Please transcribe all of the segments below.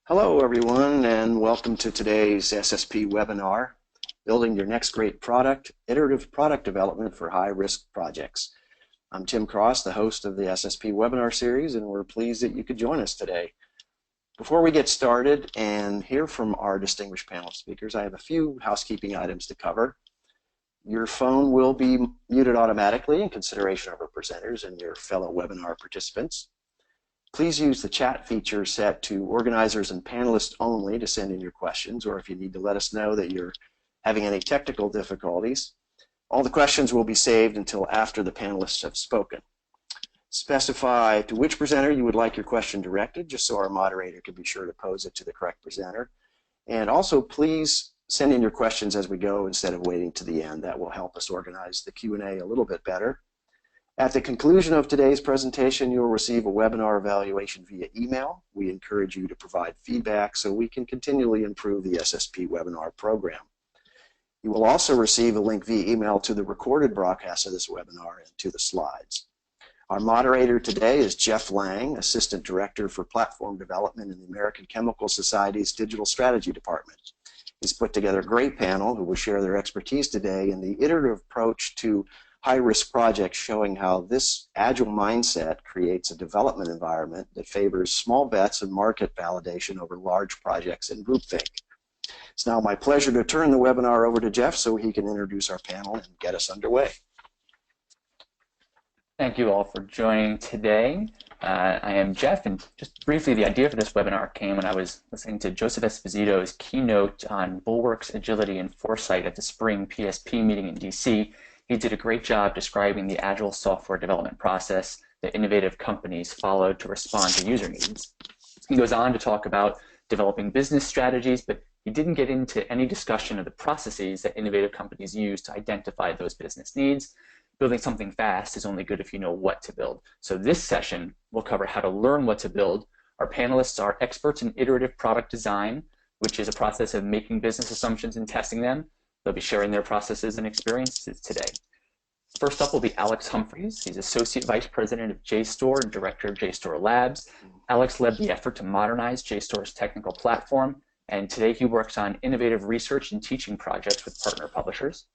Hello everyone, and welcome to today's SSP webinar, Building Your Next Great Product, Iterative Product Development for High-Risk Projects. I'm Tim Cross, the host of the SSP webinar series, and we're pleased that you could join us today. Before we get started and hear from our distinguished panel speakers, I have a few housekeeping items to cover. Your phone will be muted automatically in consideration of our presenters and your fellow webinar participants. Please use the chat feature set to organizers and panelists only to send in your questions, or if you need to let us know that you're having any technical difficulties. All the questions will be saved until after the panelists have spoken. Specify to which presenter you would like your question directed, just so our moderator can be sure to pose it to the correct presenter. And also, please send in your questions as we go instead of waiting to the end. That will help us organize the Q&A a little bit better. At the conclusion of today's presentation, you will receive a webinar evaluation via email. We encourage you to provide feedback so we can continually improve the SSP webinar program. You will also receive a link via email to the recorded broadcast of this webinar and to the slides. Our moderator today is Jeff Lang, Assistant Director for Platform Development in the American Chemical Society's Digital Strategy Department. He's put together a great panel who will share their expertise today in the iterative approach to high-risk projects, showing how this agile mindset creates a development environment that favors small bets and market validation over large projects and groupthink. It's now my pleasure to turn the webinar over to Jeff so he can introduce our panel and get us underway. Thank you all for joining today. I am Jeff, and just briefly, the idea for this webinar came when I was listening to Joseph Esposito's keynote on Bulwark's agility and foresight at the spring PSP meeting in DC. He did a great job describing the agile software development process that innovative companies followed to respond to user needs. He goes on to talk about developing business strategies, but he didn't get into any discussion of the processes that innovative companies use to identify those business needs. Building something fast is only good if you know what to build. So this session will cover how to learn what to build. Our panelists are experts in iterative product design, which is a process of making business assumptions and testing them. They'll be sharing their processes and experiences today. First up will be Alex Humphreys. He's Associate Vice President of JSTOR and Director of JSTOR Labs. Alex led the effort to modernize JSTOR's technical platform, and today he works on innovative research and teaching projects with partner publishers.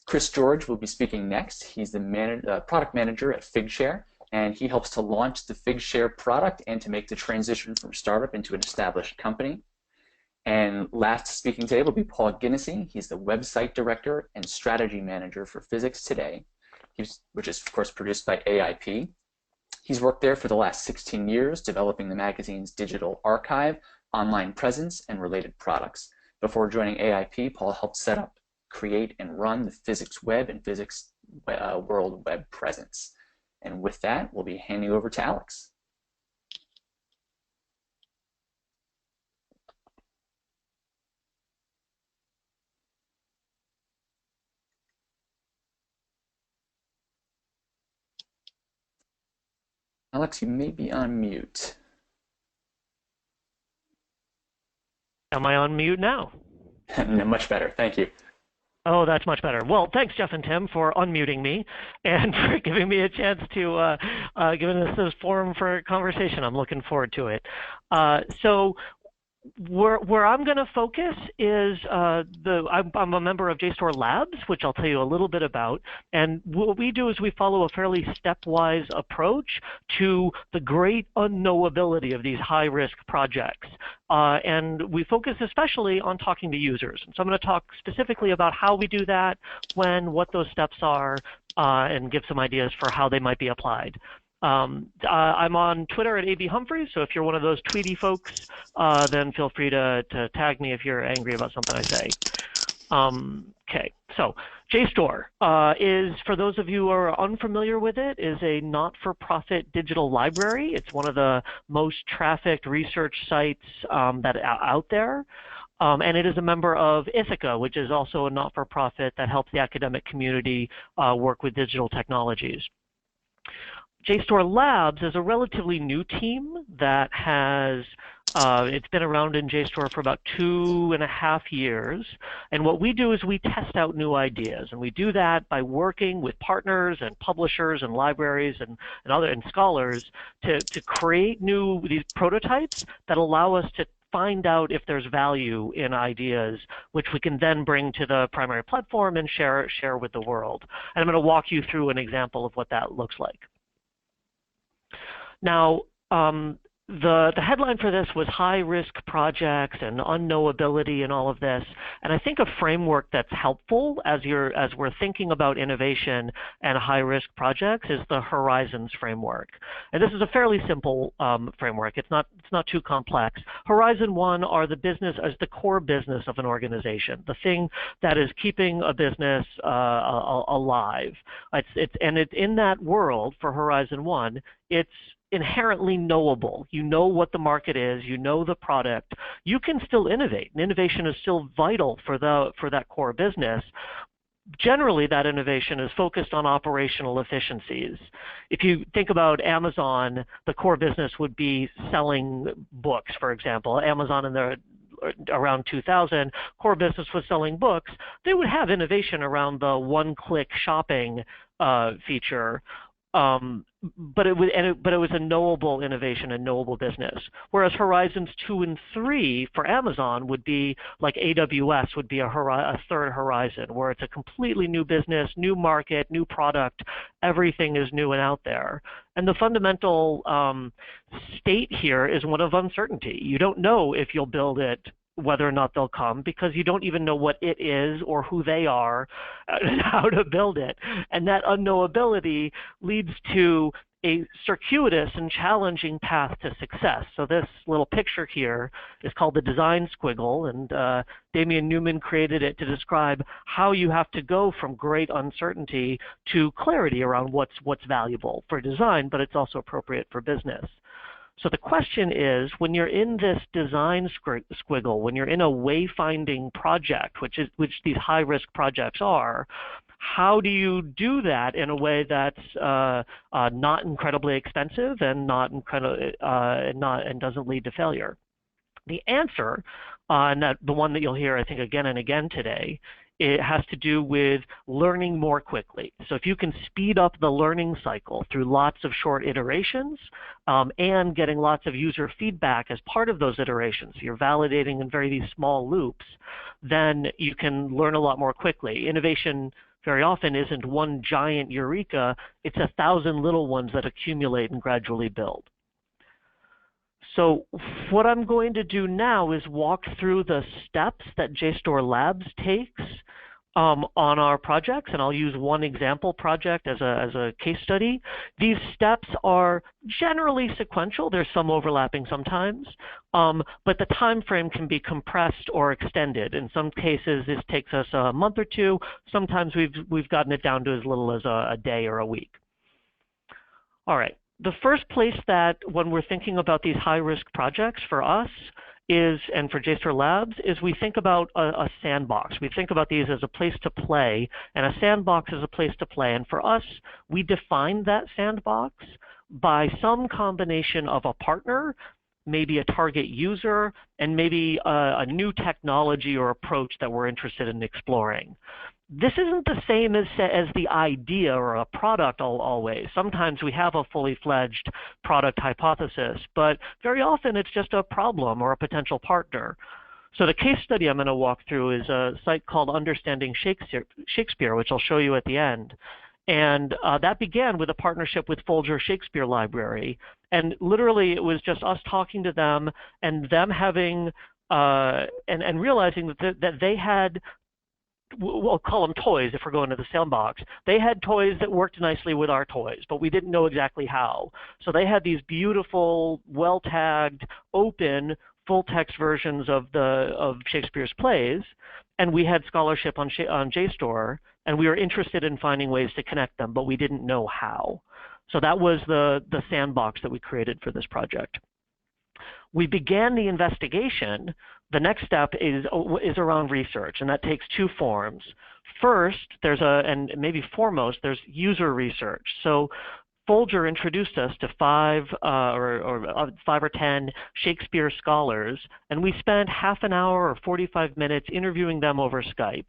Chris George will be speaking next. He's the product manager at Figshare, and he helps to launch the Figshare product and to make the transition from startup into an established company. And last speaking today will be Paul Ginnessy. He's the website director and strategy manager for Physics Today, which is, of course, produced by AIP. He's worked there for the last 16 years, developing the magazine's digital archive, online presence, and related products. Before joining AIP, Paul helped set up, create, and run the Physics Web and Physics World Web presence. And with that, we'll be handing over to Alex. Alex, you may be on mute. Am I on mute now? No, much better, thank you. Oh, that's much better. Well, thanks, Jeff and Tim, for unmuting me and for giving me a chance to giving us this forum for conversation. I'm looking forward to it. So where I'm going to focus is I'm a member of JSTOR Labs, which I'll tell you a little bit about. And what we do is we follow a fairly stepwise approach to the great unknowability of these high-risk projects. And we focus especially on talking to users. And so I'm going to talk specifically about how we do that, what those steps are, and give some ideas for how they might be applied. I'm on Twitter at abhumphreys, so if you're one of those tweety folks, then feel free to tag me if you're angry about something I say. Okay, so JSTOR is, for those of you who are unfamiliar with it, is a not-for-profit digital library. It's one of the most trafficked research sites that are out there. And it is a member of Ithaca, which is also a not-for-profit that helps the academic community work with digital technologies. JSTOR Labs is a relatively new team that has it's been around in JSTOR for about 2.5 years. And what we do is we test out new ideas. And we do that by working with partners and publishers and libraries and scholars to create these prototypes that allow us to find out if there's value in ideas, which we can then bring to the primary platform and share with the world. And I'm going to walk you through an example of what that looks like. Now, the headline for this was high-risk projects and unknowability and all of this. And I think a framework that's helpful as we're thinking about innovation and high-risk projects is the Horizons framework. And this is a fairly simple framework. It's not too complex. Horizon 1 are the core business of an organization, the thing that is keeping a business alive. It's in that world for Horizon 1. It's inherently knowable. You know what the market is, you know the product. You can still innovate, and innovation is still vital for that core business. Generally, that innovation is focused on operational efficiencies. If you think about Amazon, the core business would be selling books, for example. Amazon around 2000, core business was selling books. They would have innovation around the one-click shopping feature. But it was a knowable innovation, a knowable business. Whereas Horizons 2 and 3 for Amazon would be like AWS would be a third horizon, where it's a completely new business, new market, new product. Everything is new and out there. And the fundamental state here is one of uncertainty. You don't know if you'll build it, whether or not they'll come, because you don't even know what it is or who they are and how to build it. And that unknowability leads to a circuitous and challenging path to success. So this little picture here is called the design squiggle, and Damian Newman created it to describe how you have to go from great uncertainty to clarity around what's valuable for design, but it's also appropriate for business. So the question is, when you're in this design squiggle, when you're in a wayfinding project, which these high-risk projects are, how do you do that in a way that's not incredibly expensive and and doesn't lead to failure? The answer, and the one that you'll hear I think again and again today, it has to do with learning more quickly. So if you can speed up the learning cycle through lots of short iterations and getting lots of user feedback as part of those iterations, so you're validating in these small loops, then you can learn a lot more quickly. Innovation very often isn't one giant eureka, it's 1,000 little ones that accumulate and gradually build. So what I'm going to do now is walk through the steps that JSTOR Labs takes on our projects, and I'll use one example project as a case study. These steps are generally sequential. There's some overlapping sometimes, but the time frame can be compressed or extended. In some cases, this takes us a month or two. Sometimes we've gotten it down to as little as a day or a week. All right. The first place that when we're thinking about these high-risk projects for us is, and for JSTOR Labs, is we think about a sandbox. We think about these as a place to play, and a sandbox is a place to play. And for us, we define that sandbox by some combination of a partner, maybe a target user, and maybe a new technology or approach that we're interested in exploring. This isn't the same as the idea or a product always. Sometimes we have a fully fledged product hypothesis, but very often it's just a problem or a potential partner. So the case study I'm going to walk through is a site called Understanding Shakespeare, which I'll show you at the end. And that began with a partnership with Folger Shakespeare Library. And literally it was just us talking to them and them having, and realizing that they had, we'll call them toys if we're going to the sandbox. They had toys that worked nicely with our toys, but we didn't know exactly how. So they had these beautiful, well-tagged, open, full-text versions of Shakespeare's plays, and we had scholarship on JSTOR, and we were interested in finding ways to connect them, but we didn't know how. So that was the sandbox that we created for this project. We began the investigation. The next step is around research, and that takes two forms. First, and maybe foremost, there's user research. So Folger introduced us to 5 or 10 Shakespeare scholars, and we spent half an hour or 45 minutes interviewing them over Skype.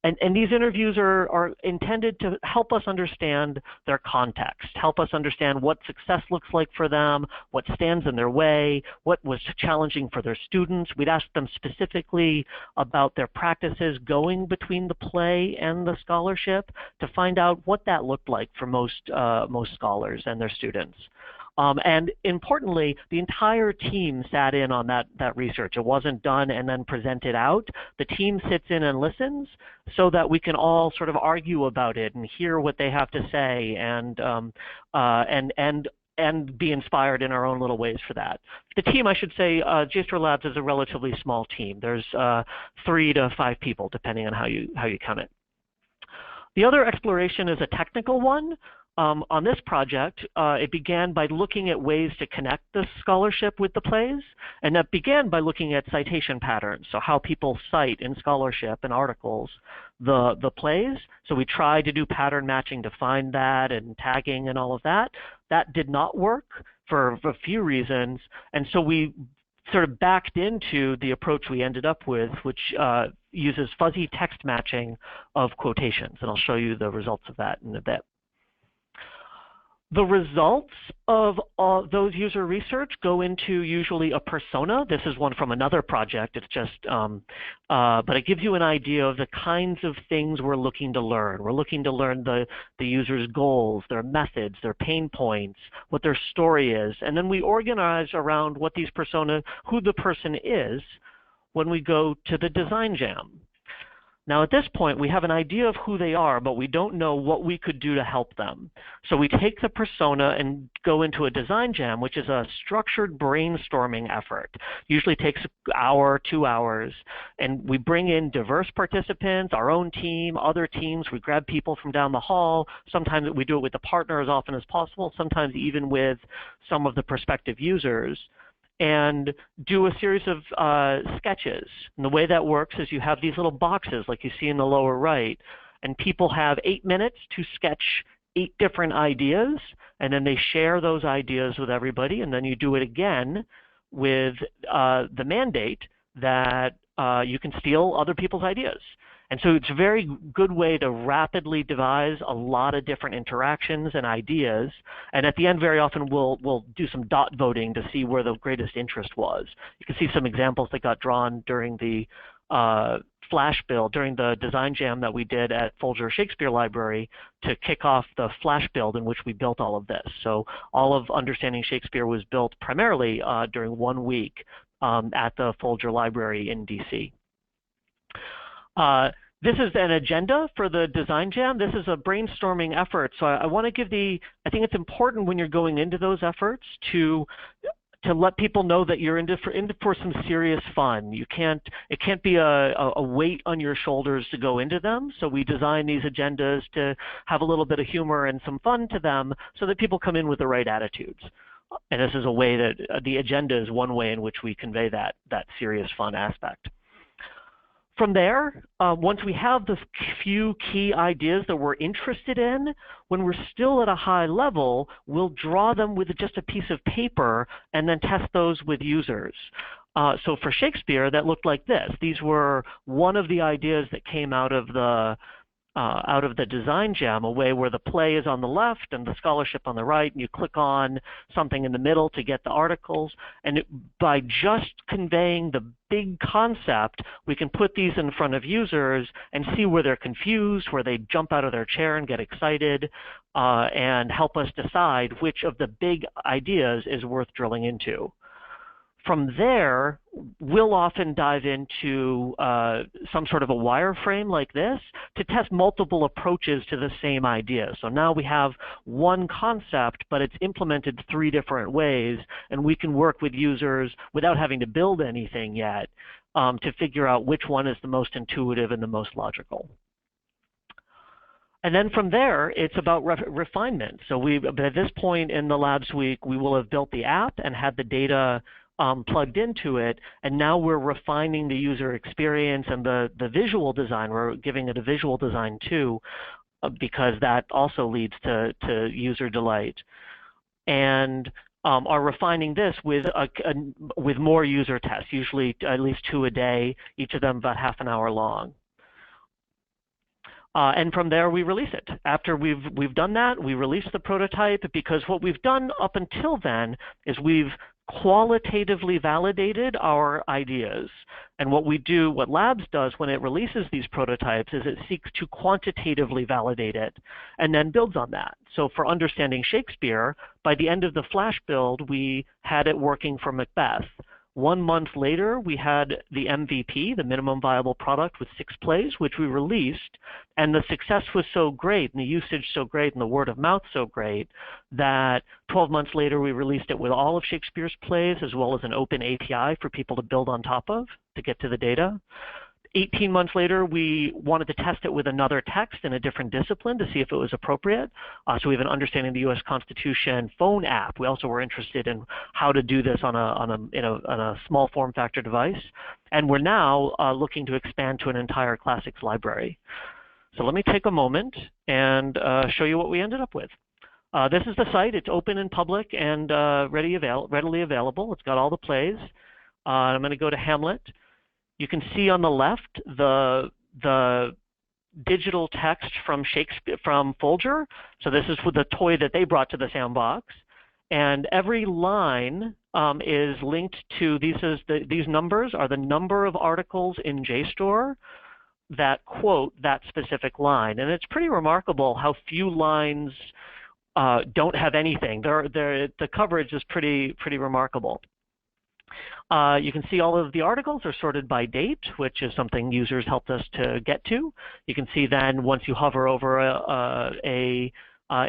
And these interviews are intended to help us understand their context, help us understand what success looks like for them, what stands in their way, what was challenging for their students. We'd ask them specifically about their practices going between the play and the scholarship to find out what that looked like for most scholars and their students. And importantly, the entire team sat in on that research. It wasn't done and then presented out. The team sits in and listens so that we can all sort of argue about it and hear what they have to say and be inspired in our own little ways for that. The team, I should say, JSTOR Labs is a relatively small team. There's 3 to 5 people, depending on how you count it. The other exploration is a technical one. On this project, it began by looking at ways to connect the scholarship with the plays, and that began by looking at citation patterns, so how people cite in scholarship and articles the plays. So we tried to do pattern matching to find that and tagging and all of that. That did not work for a few reasons, and so we sort of backed into the approach we ended up with, which uses fuzzy text matching of quotations, and I'll show you the results of that in a bit. The results of those user research go into usually a persona. This is one from another project. It's just, but it gives you an idea of the kinds of things we're looking to learn. We're looking to learn the user's goals, their methods, their pain points, what their story is. And then we organize around what these persona, who the person is when we go to the design jam. Now at this point, we have an idea of who they are, but we don't know what we could do to help them. So we take the persona and go into a design jam, which is a structured brainstorming effort. Usually takes an hour, 2 hours, and we bring in diverse participants, our own team, other teams. We grab people from down the hall. Sometimes we do it with the partner as often as possible, sometimes even with some of the prospective users, and do a series of sketches. And the way that works is you have these little boxes like you see in the lower right, and people have 8 minutes to sketch 8 different ideas, and then they share those ideas with everybody, and then you do it again with the mandate that you can steal other people's ideas. And so it's a very good way to rapidly devise a lot of different interactions and ideas. And at the end, very often, we'll do some dot voting to see where the greatest interest was. You can see some examples that got drawn during the flash build, during the design jam that we did at Folger Shakespeare Library to kick off the flash build in which we built all of this. So all of Understanding Shakespeare was built primarily during 1 week at the Folger Library in DC. This is an agenda for the design jam. This is a brainstorming effort. So I want to give I think it's important when you're going into those efforts to let people know that you're into for some serious fun. It can't be a weight on your shoulders to go into them. So we design these agendas to have a little bit of humor and some fun to them so that people come in with the right attitudes. And this is a way that the agenda is one way in which we convey that serious fun aspect. From there, once we have the few key ideas that we're interested in, when we're still at a high level, we'll draw them with just a piece of paper and then test those with users. So for Shakespeare, that looked like this. These were one of the ideas that came out of the design jam, a way where the play is on the left and the scholarship on the right, and you click on something in the middle to get the articles. And by just conveying the big concept, we can put these in front of users and see where they're confused, where they jump out of their chair and get excited, and help us decide which of the big ideas is worth drilling into. From there, we'll often dive into some sort of a wireframe like this to test multiple approaches to the same idea. So now we have one concept, but it's implemented 3 different ways, and we can work with users without having to build anything yet to figure out which one is the most intuitive and the most logical. And then from there, it's about refinement. So at this point in the Labs Week, we will have built the app and had the data plugged into it, and now we're refining the user experience and the visual design. We're giving it a visual design too, because that also leads to user delight. and are refining this with more user tests, usually at least 2 a day, each of them about half an hour long. And from there, we release it. After we've done that, we release the prototype, because what we've done up until then is we've qualitatively validated our ideas. And what Labs does when it releases these prototypes is it seeks to quantitatively validate it and then builds on that. So for understanding Shakespeare, by the end of the Flash build, we had it working for Macbeth. 1 month later, we had the MVP, the minimum viable product, with 6 plays, which we released. And the success was so great, and the usage so great, and the word of mouth so great, that 12 months later, we released it with all of Shakespeare's plays, as well as an open API for people to build on top of to get to the data. 18 months later, we wanted to test it with another text in a different discipline to see if it was appropriate. So we have an Understanding of the U.S. Constitution phone app. We also were interested in how to do this on a small form factor device. And we're now looking to expand to an entire classics library. So let me take a moment and show you what we ended up with. This is the site. It's open and public and readily available. It's got all the plays. I'm going to go to Hamlet. You can see on the left the digital text from Shakespeare, from Folger. So this is with the toy that they brought to the sandbox. And every line is linked to these numbers are the number of articles in JSTOR that quote that specific line. And it's pretty remarkable how few lines don't have anything. The coverage is pretty remarkable. You can see all of the articles are sorted by date, which is something users helped us to get to. You can see then once you hover over a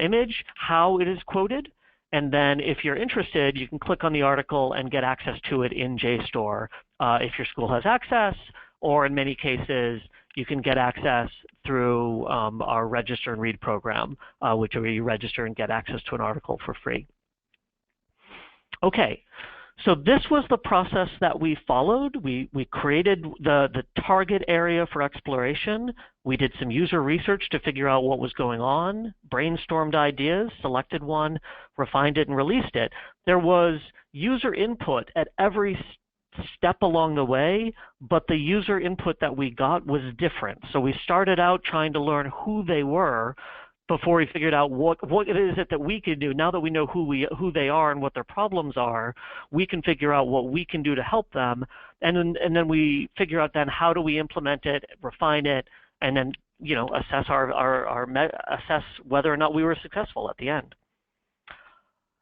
image, how it is quoted. And then if you're interested, you can click on the article and get access to it in JSTOR if your school has access, or in many cases, you can get access through our Register and Read program, which where you register and get access to an article for free. Okay. So this was the process that we followed. We created the target area for exploration. We did some user research to figure out what was going on, brainstormed ideas, selected one, refined it, and released it. There was user input at every step along the way, but the user input that we got was different. So we started out trying to learn who they were before we figured out what it is that we could do. Now that we know who they are and what their problems are, we can figure out what we can do to help them, and then we figure out then how do we implement it, refine it, and then assess assess whether or not we were successful at the end.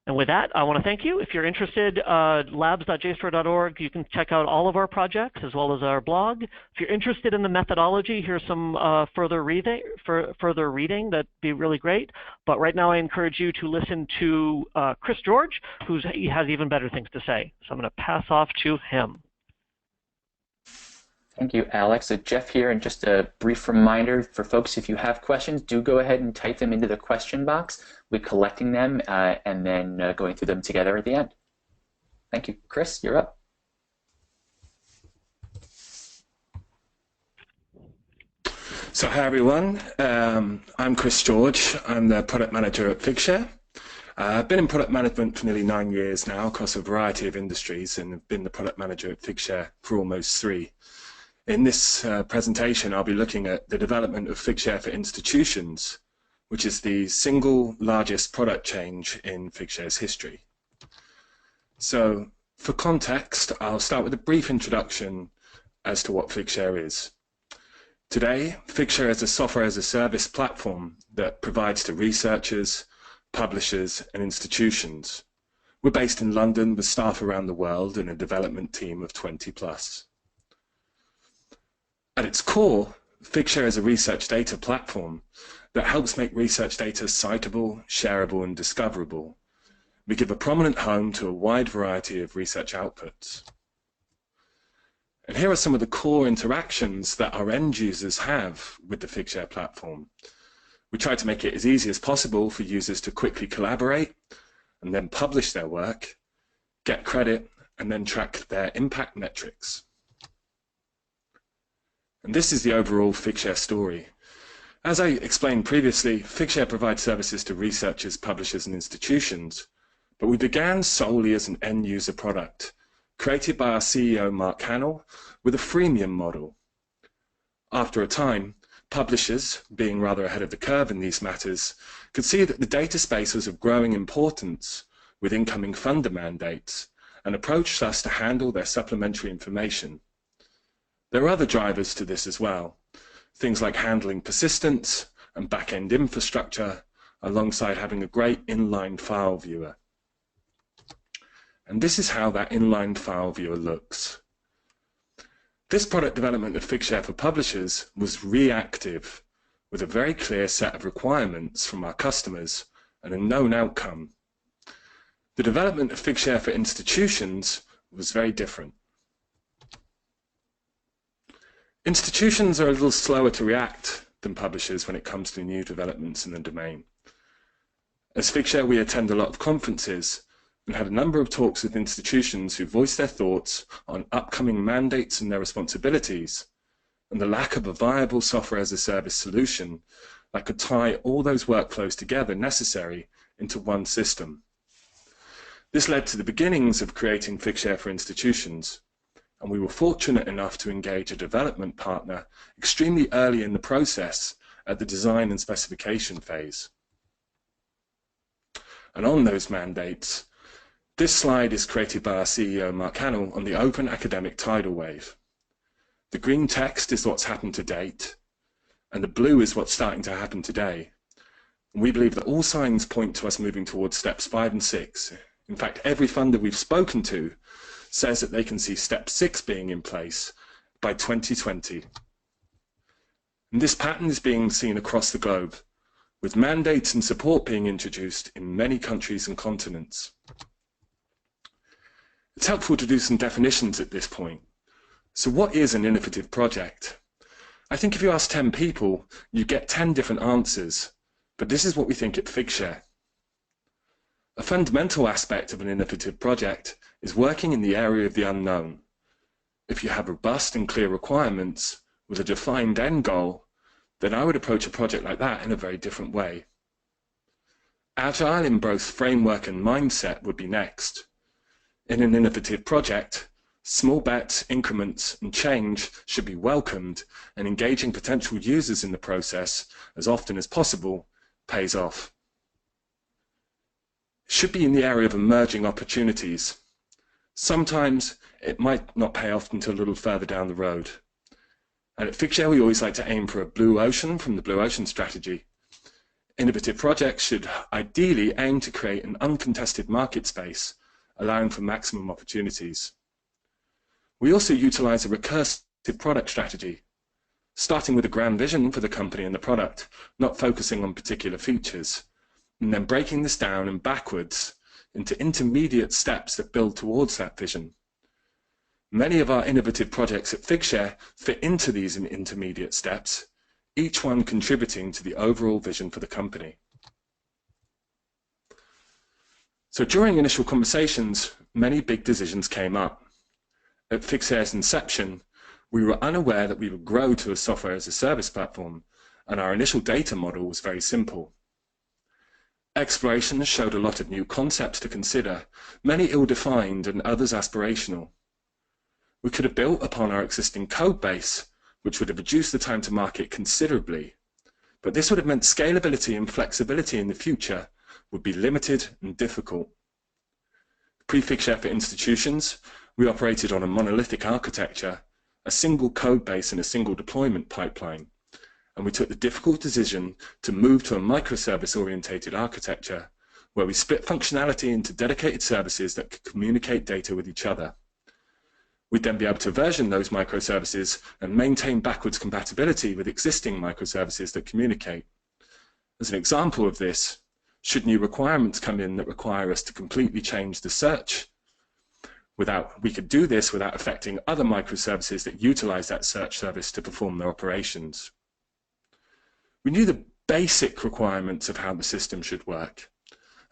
And with that, I want to thank you. If you're interested, labs.jstor.org, you can check out all of our projects as well as our blog. If you're interested in the methodology, here's some further reading that'd be really great. But right now, I encourage you to listen to Chris George, he has even better things to say. So I'm going to pass off to him. Thank you, Alex. So Jeff here, and just a brief reminder for folks, if you have questions, do go ahead and type them into the question box. We're collecting them and then going through them together at the end. Thank you. Chris, you're up. So hi, everyone. I'm Chris George. I'm the product manager at Figshare. I've been in product management for nearly 9 years now across a variety of industries, and have been the product manager at Figshare for almost 3. In this presentation, I'll be looking at the development of Figshare for Institutions, which is the single largest product change in Figshare's history. So for context, I'll start with a brief introduction as to what Figshare is. Today, Figshare is a software as a service platform that provides to researchers, publishers, and institutions. We're based in London with staff around the world and a development team of 20+. At its core, Figshare is a research data platform that helps make research data citable, shareable, and discoverable. We give a prominent home to a wide variety of research outputs. And here are some of the core interactions that our end users have with the Figshare platform. We try to make it as easy as possible for users to quickly collaborate and then publish their work, get credit, and then track their impact metrics. And this is the overall Figshare story. As I explained previously, Figshare provides services to researchers, publishers, and institutions, but we began solely as an end-user product, created by our CEO Mark Hannell with a freemium model. After a time, publishers, being rather ahead of the curve in these matters, could see that the data space was of growing importance with incoming funder mandates and approached us to handle their supplementary information. There are other drivers to this as well, things like handling persistence and back-end infrastructure, alongside having a great inline file viewer. And this is how that inline file viewer looks. This product development of Figshare for publishers was reactive, with a very clear set of requirements from our customers and a known outcome. The development of Figshare for institutions was very different. Institutions are a little slower to react than publishers when it comes to new developments in the domain. As Figshare, we attend a lot of conferences and had a number of talks with institutions who voiced their thoughts on upcoming mandates and their responsibilities, and the lack of a viable software as a service solution that could tie all those workflows together necessary into one system. This led to the beginnings of creating Figshare for institutions, and we were fortunate enough to engage a development partner extremely early in the process at the design and specification phase. And on those mandates, this slide is created by our CEO Mark Hannell on the open academic tidal wave. The green text is what's happened to date, and the blue is what's starting to happen today. And we believe that all signs point to us moving towards steps 5 and 6. In fact, every funder we've spoken to says that they can see step 6 being in place by 2020. And this pattern is being seen across the globe, with mandates and support being introduced in many countries and continents. It's helpful to do some definitions at this point. So what is an innovative project? I think if you ask 10 people, you get 10 different answers, but this is what we think at Figshare. A fundamental aspect of an innovative project is working in the area of the unknown. If you have robust and clear requirements with a defined end goal, then I would approach a project like that in a very different way. Agile in both framework and mindset would be next. In an innovative project, small bets, increments, and change should be welcomed, and engaging potential users in the process as often as possible pays off. It should be in the area of emerging opportunities. Sometimes it might not pay off until a little further down the road. And at Figshare, we always like to aim for a blue ocean from the blue ocean strategy. Innovative projects should ideally aim to create an uncontested market space, allowing for maximum opportunities. We also utilize a recursive product strategy, starting with a grand vision for the company and the product, not focusing on particular features, and then breaking this down and backwards into intermediate steps that build towards that vision. Many of our innovative projects at Figshare fit into these intermediate steps, each one contributing to the overall vision for the company. So during initial conversations, many big decisions came up. At Figshare's inception, we were unaware that we would grow to a software as a service platform, and our initial data model was very simple. Exploration showed a lot of new concepts to consider, many ill-defined and others aspirational. We could have built upon our existing code base, which would have reduced the time to market considerably, but this would have meant scalability and flexibility in the future would be limited and difficult. Pre-Figshare for institutions, we operated on a monolithic architecture, a single code base and a single deployment pipeline, and we took the difficult decision to move to a microservice-orientated architecture where we split functionality into dedicated services that could communicate data with each other. We'd then be able to version those microservices and maintain backwards compatibility with existing microservices that communicate. As an example of this, should new requirements come in that require us to completely change the search, we could do this without affecting other microservices that utilize that search service to perform their operations. We knew the basic requirements of how the system should work,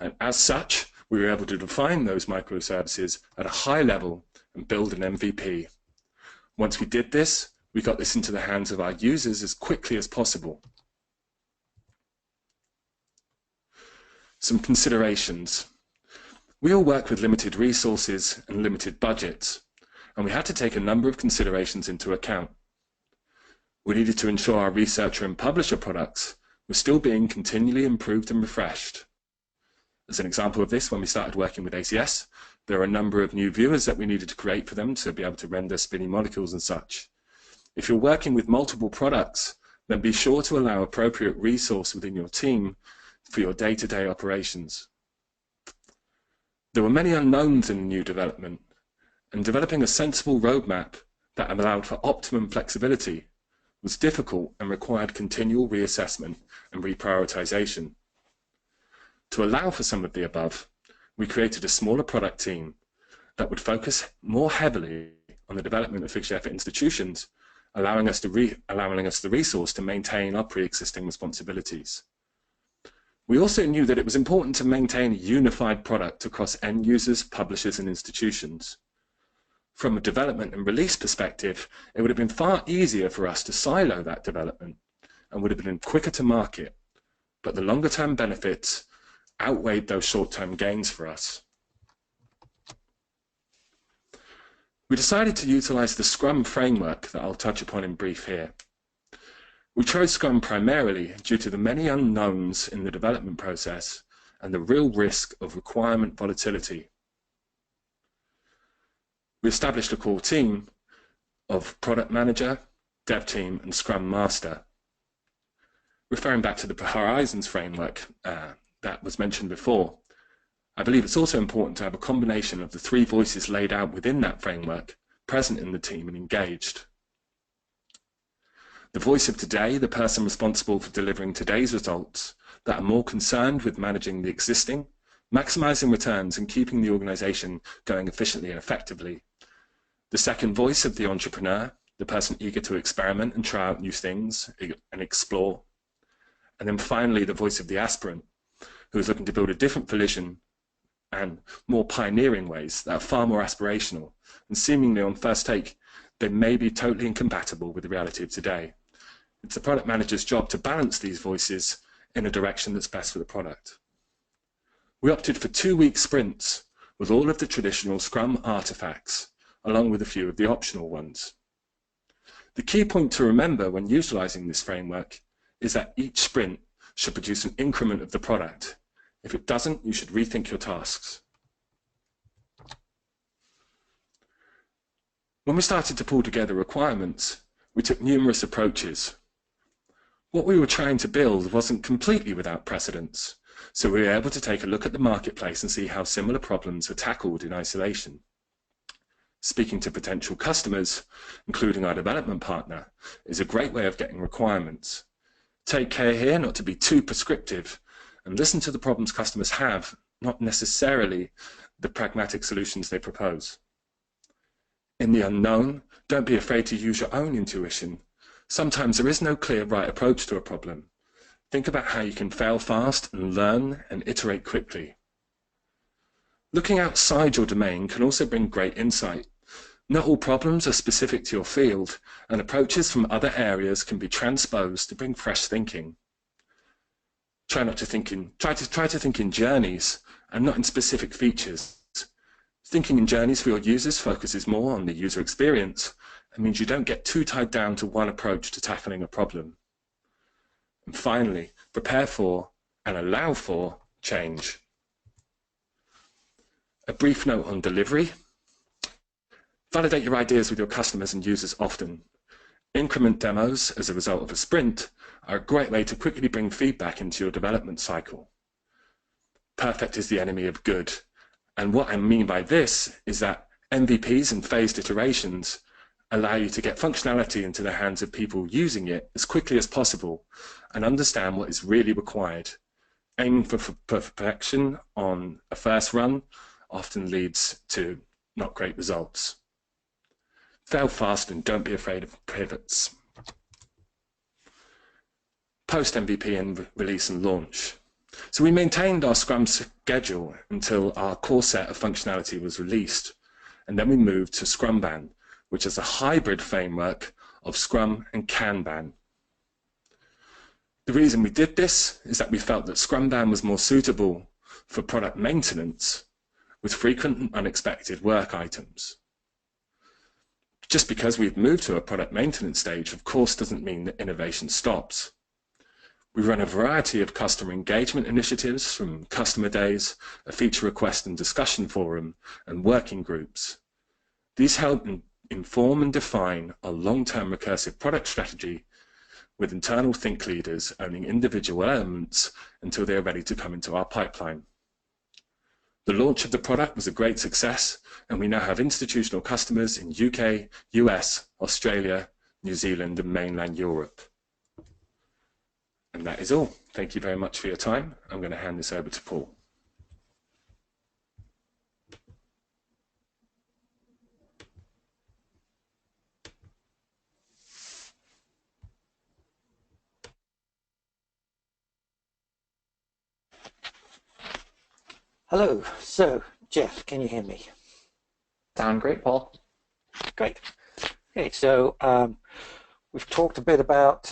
and as such, we were able to define those microservices at a high level and build an MVP. Once we did this, we got this into the hands of our users as quickly as possible. Some considerations. We all work with limited resources and limited budgets, and we had to take a number of considerations into account. We needed to ensure our researcher and publisher products were still being continually improved and refreshed. As an example of this, when we started working with ACS, there are a number of new viewers that we needed to create for them to be able to render spinning molecules and such. If you're working with multiple products, then be sure to allow appropriate resource within your team for your day-to-day operations. There were many unknowns in the new development, and developing a sensible roadmap that allowed for optimum flexibility was difficult and required continual reassessment and reprioritization. To allow for some of the above, we created a smaller product team that would focus more heavily on the development of fixture for institutions, allowing us the resource to maintain our pre-existing responsibilities. We also knew that it was important to maintain a unified product across end users, publishers, and institutions. From a development and release perspective, it would have been far easier for us to silo that development and would have been quicker to market, but the longer-term benefits outweighed those short-term gains for us. We decided to utilize the Scrum framework that I'll touch upon in brief here. We chose Scrum primarily due to the many unknowns in the development process and the real risk of requirement volatility. We established a core team of product manager, dev team, and Scrum master. Referring back to the Horizons framework that was mentioned before, I believe it's also important to have a combination of the three voices laid out within that framework present in the team and engaged. The voice of today, the person responsible for delivering today's results that are more concerned with managing the existing, maximizing returns, and keeping the organization going efficiently and effectively. The second voice of the entrepreneur, the person eager to experiment and try out new things and explore. And then finally, the voice of the aspirant, who is looking to build a different vision and more pioneering ways that are far more aspirational, and seemingly on first take, they may be totally incompatible with the reality of today. It's the product manager's job to balance these voices in a direction that's best for the product. We opted for 2-week sprints with all of the traditional Scrum artifacts, along with a few of the optional ones. The key point to remember when utilizing this framework is that each sprint should produce an increment of the product. If it doesn't, you should rethink your tasks. When we started to pull together requirements, we took numerous approaches. What we were trying to build wasn't completely without precedence, so we were able to take a look at the marketplace and see how similar problems were tackled in isolation. Speaking to potential customers, including our development partner, is a great way of getting requirements. Take care here not to be too prescriptive and listen to the problems customers have, not necessarily the pragmatic solutions they propose. In the unknown, don't be afraid to use your own intuition. Sometimes there is no clear right approach to a problem. Think about how you can fail fast and learn and iterate quickly. Looking outside your domain can also bring great insight. Not all problems are specific to your field, and approaches from other areas can be transposed to bring fresh thinking. Try to think in journeys and not in specific features. Thinking in journeys for your users focuses more on the user experience and means you don't get too tied down to one approach to tackling a problem. And finally, prepare for and allow for change. A brief note on delivery. Validate your ideas with your customers and users often. Increment demos as a result of a sprint are a great way to quickly bring feedback into your development cycle. Perfect is the enemy of good. And what I mean by this is that MVPs and phased iterations allow you to get functionality into the hands of people using it as quickly as possible and understand what is really required. Aiming for perfection on a first run often leads to not great results. Fail fast and don't be afraid of pivots. Post MVP and release and launch. So we maintained our Scrum schedule until our core set of functionality was released, and then we moved to Scrumban, which is a hybrid framework of Scrum and Kanban. The reason we did this is that we felt that Scrumban was more suitable for product maintenance, with frequent and unexpected work items. Just because we've moved to a product maintenance stage, of course, doesn't mean that innovation stops. We run a variety of customer engagement initiatives, from customer days, a feature request and discussion forum, and working groups. These help inform and define a long-term recursive product strategy, with internal think leaders owning individual elements until they are ready to come into our pipeline. The launch of the product was a great success, and we now have institutional customers in UK, US, Australia, New Zealand, and mainland Europe. And that is all. Thank you very much for your time. I'm going to hand this over to Paul. Hello. So, Jeff, can you hear me? Sound great, Paul. Great. Okay, so we've talked a bit about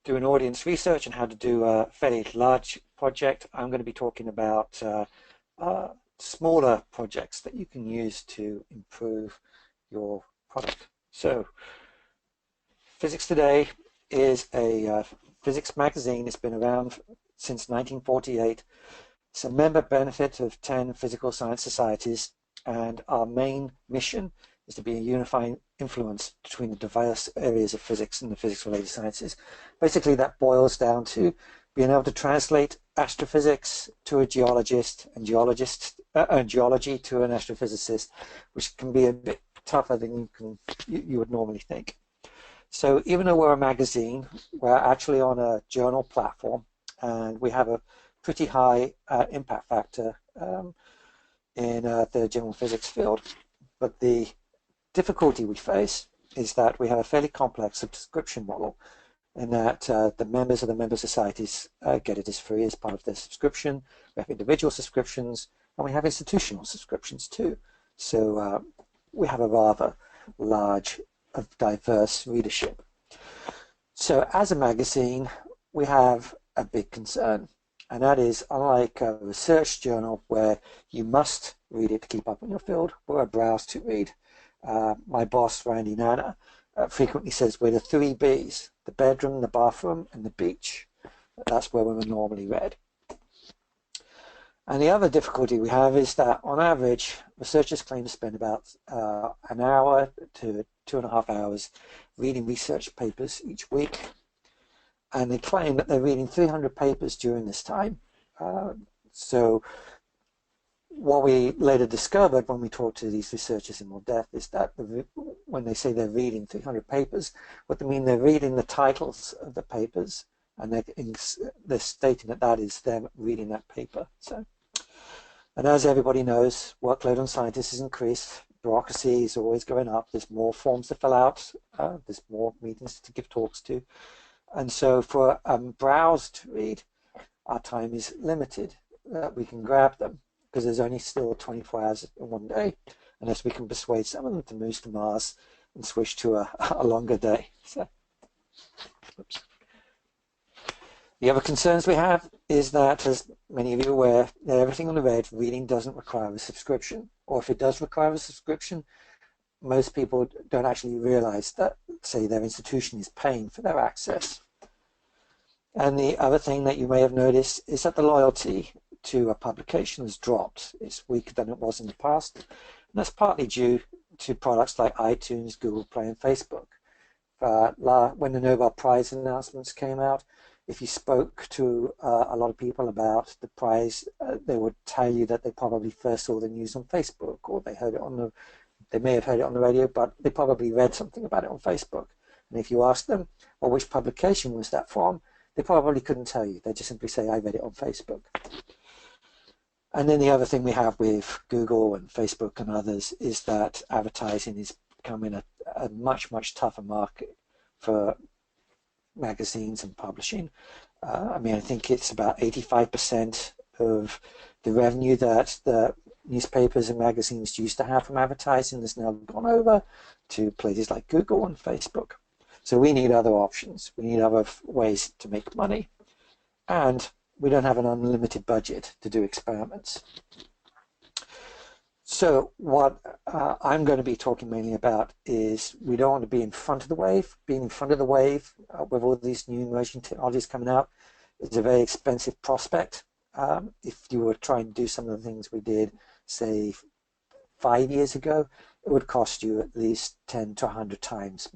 doing audience research and how to do a fairly large project. I'm going to be talking about smaller projects that you can use to improve your product. So, Physics Today is a physics magazine. It's been around since 1948. It's a member benefit of 10 physical science societies, and our main mission is to be a unifying influence between the diverse areas of physics and the physics-related sciences. Basically, that boils down to being able to translate astrophysics to a geologist and geology to an astrophysicist, which can be a bit tougher than you would normally think. So even though we're a magazine, we're actually on a journal platform, and we have a pretty high impact factor in the general physics field. But the difficulty we face is that we have a fairly complex subscription model, in that the members of the member societies get it as free as part of their subscription. We have individual subscriptions, and we have institutional subscriptions too. So we have a rather large, diverse readership. So as a magazine, we have a big concern, and that is, unlike a research journal where you must read it to keep up in your field, we're a browse to read. My boss, Randy Nana, frequently says we're the 3 Bs: the bedroom, the bathroom, and the beach. That's where we're normally read. And the other difficulty we have is that, on average, researchers claim to spend about an hour to 2.5 hours reading research papers each week. And they claim that they're reading 300 papers during this time. So what we later discovered when we talked to these researchers in more depth is that when they say they're reading 300 papers, what they mean, they're reading the titles of the papers, and they're stating that that is them reading that paper. So, and as everybody knows, workload on scientists has increased. Bureaucracy is always going up. There's more forms to fill out. There's more meetings to give talks to. And so for browse to read, our time is limited. We can grab them because there's only still 24 hours in one day, unless we can persuade some of them to move to Mars and switch to a longer day. So, oops. The other concerns we have is that, as many of you are aware, that everything on the red, reading doesn't require a subscription. Or if it does require a subscription, most people don't actually realize that, say, their institution is paying for their access. And the other thing that you may have noticed is that the loyalty to a publication has dropped. It's weaker than it was in the past. And that's partly due to products like iTunes, Google Play, and Facebook. When the Nobel Prize announcements came out, if you spoke to a lot of people about the prize, they would tell you that they probably first saw the news on Facebook, or they heard it on the They may have heard it on the radio, but they probably read something about it on Facebook. And if you ask them, well, which publication was that from, they probably couldn't tell you. They just simply say, I read it on Facebook. And then the other thing we have with Google and Facebook and others is that advertising is becoming a much, much tougher market for magazines and publishing. I mean, I think it's about 85% of the revenue that the newspapers and magazines used to have from advertising has now gone over to places like Google and Facebook. So we need other options. We need other ways to make money. And we don't have an unlimited budget to do experiments. So what I'm going to be talking mainly about is we don't want to be in front of the wave. Being in front of the wave with all these new emerging technologies coming out is a very expensive prospect. If you were trying to do some of the things we did, say, 5 years ago, it would cost you at least 10 to 100 times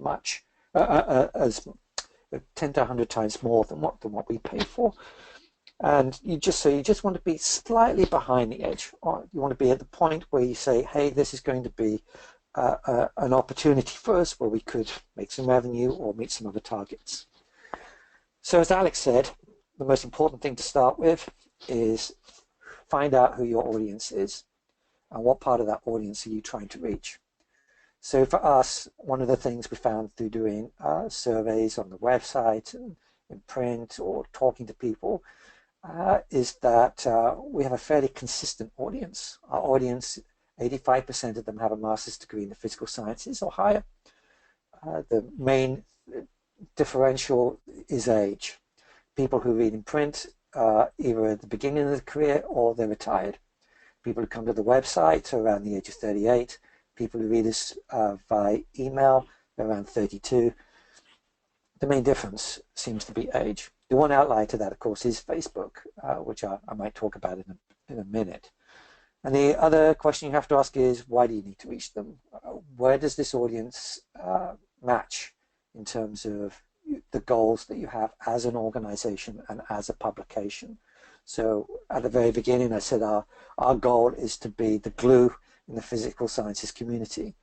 10 to 100 times more than what we pay for. And you just want to be slightly behind the edge. Or you want to be at the point where you say, hey, this is going to be an opportunity for us where we could make some revenue or meet some other targets. So as Alex said, the most important thing to start with is find out who your audience is and what part of that audience are you trying to reach. So for us, one of the things we found through doing surveys on the website and in print or talking to people is that we have a fairly consistent audience. Our audience, 85% of them have a master's degree in the physical sciences or higher. The main differential is age. People who read in print either at the beginning of the career or they're retired. People who come to the website are around the age of 38. People who read us via email are around 32. The main difference seems to be age. The one outlier to that, of course, is Facebook, which I might talk about in a minute. And the other question you have to ask is, why do you need to reach them? Where does this audience match in terms of the goals that you have as an organization and as a publication? So at the very beginning, I said our goal is to be the glue in the physical sciences community.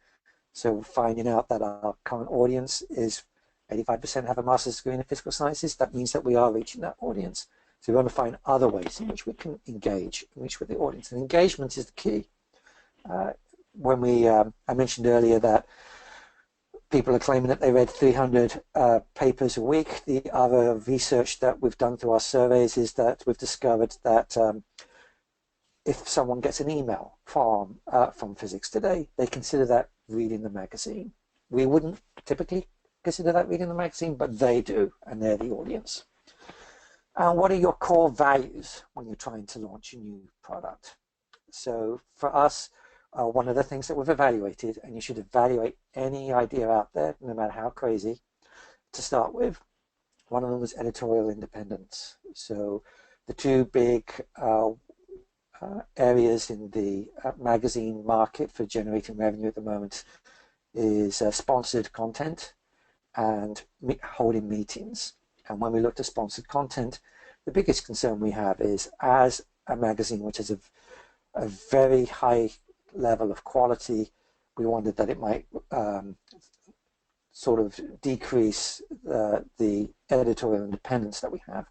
So finding out that our current audience is 85% have a master's degree in physical sciences, that means that we are reaching that audience. So we want to find other ways in which we can engage, reach with the audience. And engagement is the key. I mentioned earlier that people are claiming that they read 300 papers a week. The other research that we've done through our surveys is that we've discovered that if someone gets an email from Physics Today, they consider that reading the magazine. We wouldn't typically consider that reading the magazine, but they do, and they're the audience. And what are your core values when you're trying to launch a new product? So for us, one of the things that we've evaluated, and you should evaluate any idea out there, no matter how crazy, to start with, one of them was editorial independence. So the two big areas in the magazine market for generating revenue at the moment is sponsored content and holding meetings. And when we looked at sponsored content, the biggest concern we have is, as a magazine which has a very high level of quality, we wondered that it might sort of decrease the editorial independence that we have.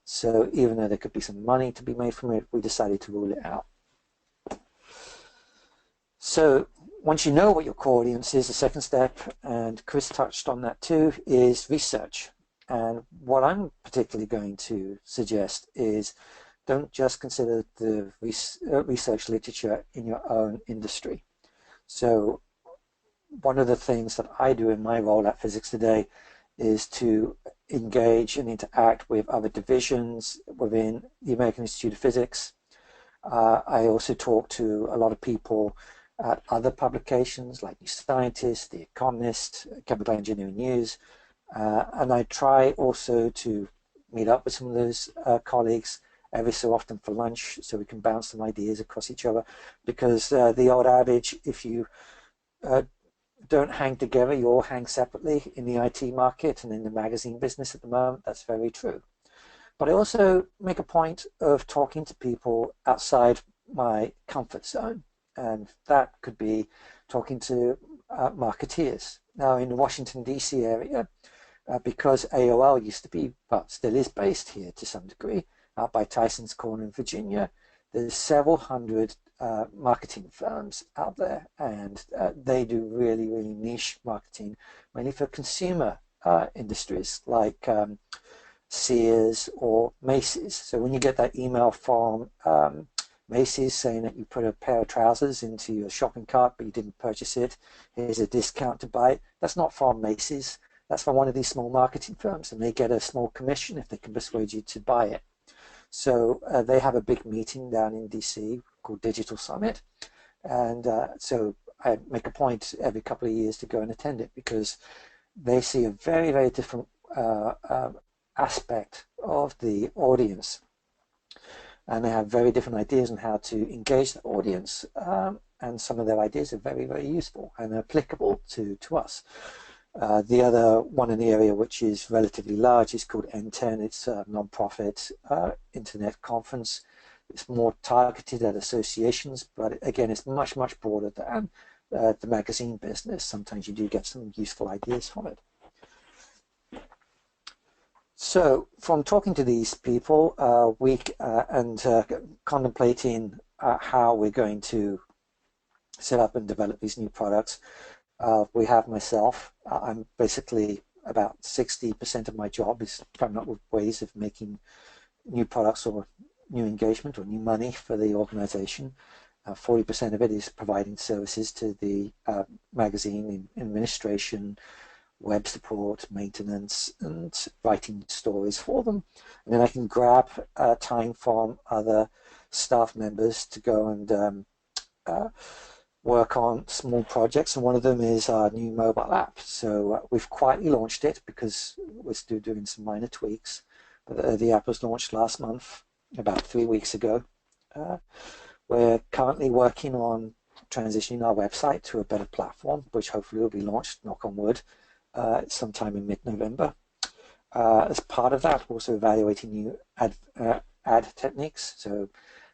So even though there could be some money to be made from it, we decided to rule it out. So once you know what your core audience is, the second step, and Chris touched on that too, is research. And what I'm particularly going to suggest is, don't just consider the research literature in your own industry. So one of the things that I do in my role at Physics Today is to engage and interact with other divisions within the American Institute of Physics. I also talk to a lot of people at other publications like New Scientist, The Economist, Chemical Engineering News, and I try also to meet up with some of those colleagues every so often for lunch, so we can bounce some ideas across each other, because the old adage, if you don't hang together, you all hang separately in the IT market and in the magazine business at the moment. That's very true. But I also make a point of talking to people outside my comfort zone, and that could be talking to marketeers. Now in the Washington DC area, because AOL used to be, but still is based here to some degree, out by Tyson's Corner in Virginia, there's several hundred marketing firms out there, and they do really, really niche marketing, mainly for consumer industries like Sears or Macy's. So when you get that email from Macy's saying that you put a pair of trousers into your shopping cart but you didn't purchase it, here's a discount to buy it, that's not from Macy's, that's from one of these small marketing firms, and they get a small commission if they can persuade you to buy it. So they have a big meeting down in DC called Digital Summit, and so I make a point every couple of years to go and attend it, because they see a very, very different aspect of the audience, and they have very different ideas on how to engage the audience, and some of their ideas are very, very useful and applicable to us. The other one in the area, which is relatively large, is called N10. It's a non-profit internet conference. It's more targeted at associations, but again, it's much, much broader than the magazine business. Sometimes you do get some useful ideas from it. So from talking to these people and contemplating how we're going to set up and develop these new products, we have myself. I'm basically about 60% of my job is coming up with ways of making new products or new engagement or new money for the organization. 40% of it is providing services to the magazine in administration, web support, maintenance, and writing stories for them. And then I can grab time from other staff members to go and work on small projects, and one of them is our new mobile app. So we've quietly launched it because we're still doing some minor tweaks. But the app was launched last month, about 3 weeks ago. We're currently working on transitioning our website to a better platform, which hopefully will be launched, knock on wood, sometime in mid-November. As part of that, we're also evaluating new ad techniques. So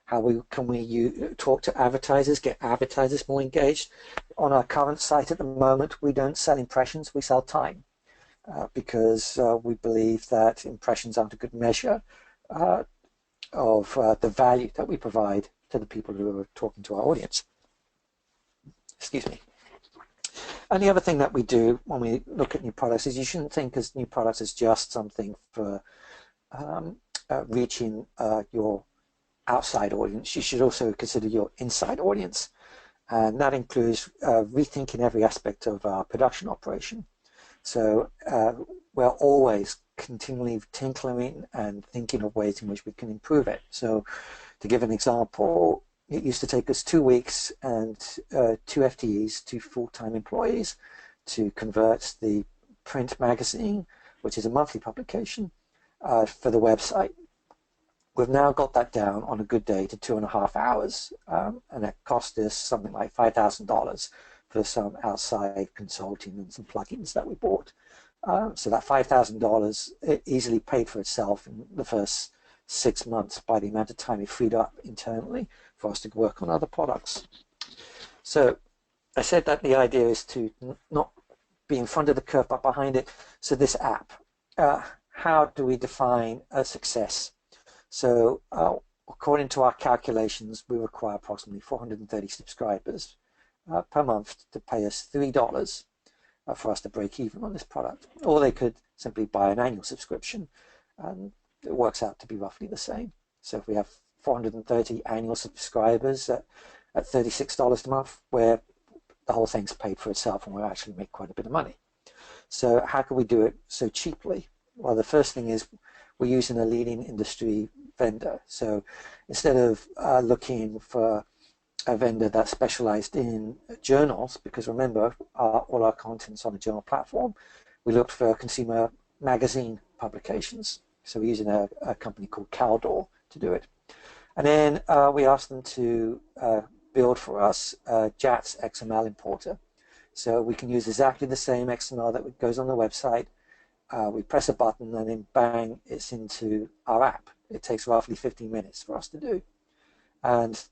how can we talk to advertisers, get advertisers more engaged. On our current site at the moment, we don't sell impressions, we sell time, because we believe that impressions aren't a good measure of the value that we provide to the people who are talking to our audience. Excuse me. And the other thing that we do when we look at new products is you shouldn't think of new products as just something for reaching your outside audience. You should also consider your inside audience, and that includes rethinking every aspect of our production operation. So we're always continually tinkering and thinking of ways in which we can improve it. So to give an example, it used to take us 2 weeks and 2 FTEs, 2 full-time employees, to convert the print magazine, which is a monthly publication, for the website. We've now got that down on a good day to 2.5 hours, and it cost us something like $5,000 for some outside consulting and some plugins that we bought. So that $5,000 easily paid for itself in the first 6 months by the amount of time it freed up internally for us to work on other products. So I said that the idea is to not be in front of the curve but behind it. So this app, how do we define a success? So according to our calculations, we require approximately 430 subscribers per month to pay us $3 for us to break even on this product. Or they could simply buy an annual subscription, and it works out to be roughly the same. So if we have 430 annual subscribers at $36 a month, where the whole thing's paid for itself and we'll actually make quite a bit of money. So how can we do it so cheaply? Well, the first thing is we're using a leading industry vendor. So instead of looking for a vendor that's specialized in journals, because remember, all our content's on a journal platform, we looked for consumer magazine publications. So we're using a company called Tidal to do it. And then we asked them to build for us JAT's XML importer. So we can use exactly the same XML that goes on the website. We press a button and then bang, it's into our app. It takes roughly 15 minutes for us to do. And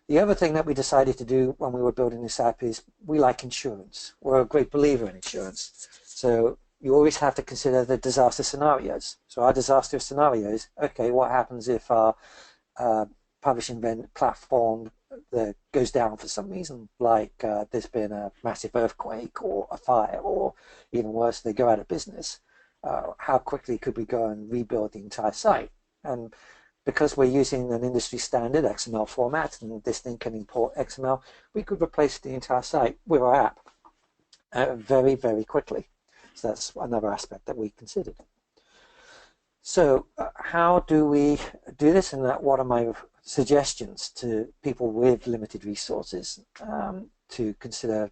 the other thing that we decided to do when we were building this app is we like insurance. We're a great believer in insurance. So you always have to consider the disaster scenarios. So our disaster scenarios, okay, what happens if our publishing platform that goes down for some reason, like there's been a massive earthquake or a fire, or even worse, they go out of business. How quickly could we go and rebuild the entire site? And because we're using an industry standard XML format, and this thing can import XML, we could replace the entire site with our app very, very quickly. So that's another aspect that we considered. So how do we do this, and what are my suggestions to people with limited resources to consider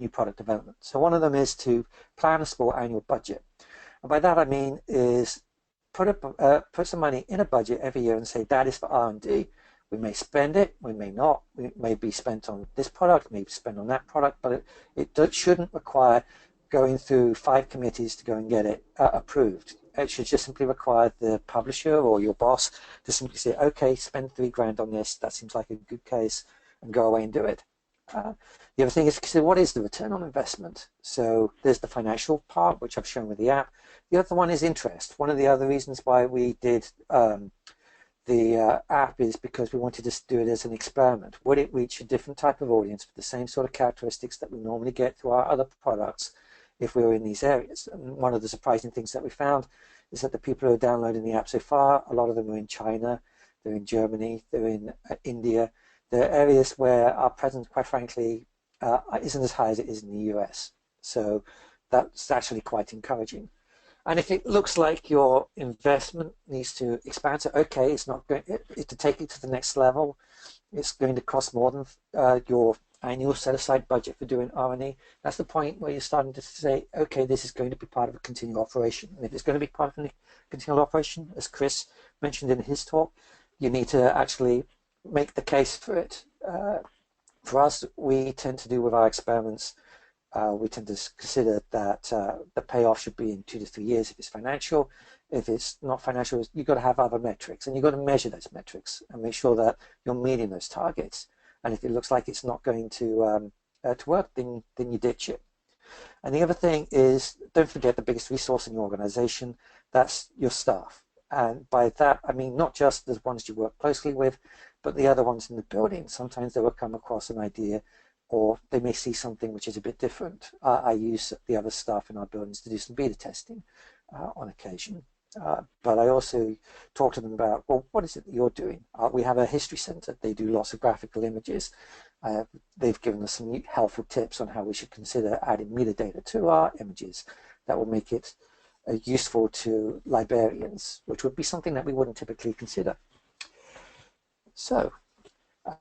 new product development? So one of them is to plan a small annual budget. And by that I mean is put some money in a budget every year and say that is for R&D. We may spend it, we may not. It may be spent on this product, maybe spent on that product, but it shouldn't require going through 5 committees to go and get it approved. It should just simply require the publisher or your boss to simply say, okay, spend $3 grand on this. That seems like a good case, and go away and do it. The other thing is to consider what is the return on investment. So there's the financial part, which I've shown with the app. The other one is interest. One of the other reasons why we did the app is because we wanted to do it as an experiment. Would it reach a different type of audience with the same sort of characteristics that we normally get through our other products if we were in these areas? And one of the surprising things that we found is that the people who are downloading the app so far, a lot of them are in China, they're in Germany, they're in India. They're areas where our presence, quite frankly, isn't as high as it is in the US. So that's actually quite encouraging. And if it looks like your investment needs to expand, so okay, it's not going to take it to the next level. It's going to cost more than your annual set-aside budget for doing R&E. That's the point where you're starting to say, okay, this is going to be part of a continual operation. And if it's going to be part of a continual operation, as Chris mentioned in his talk, you need to actually make the case for it. For us, we tend to do with our experiments, we tend to consider that the payoff should be in 2 to 3 years if it's financial. If it's not financial, you've got to have other metrics, and you've got to measure those metrics and make sure that you're meeting those targets. And if it looks like it's not going to work, then you ditch it. And the other thing is, don't forget the biggest resource in your organization, that's your staff. And by that, I mean not just the ones you work closely with, but the other ones in the building. Sometimes they will come across an idea, or they may see something which is a bit different. I use the other staff in our buildings to do some beta testing on occasion. But I also talk to them about, well, what is it that you're doing? We have a history center. They do lots of graphical images. They've given us some helpful tips on how we should consider adding metadata to our images that will make it useful to librarians, which would be something that we wouldn't typically consider. So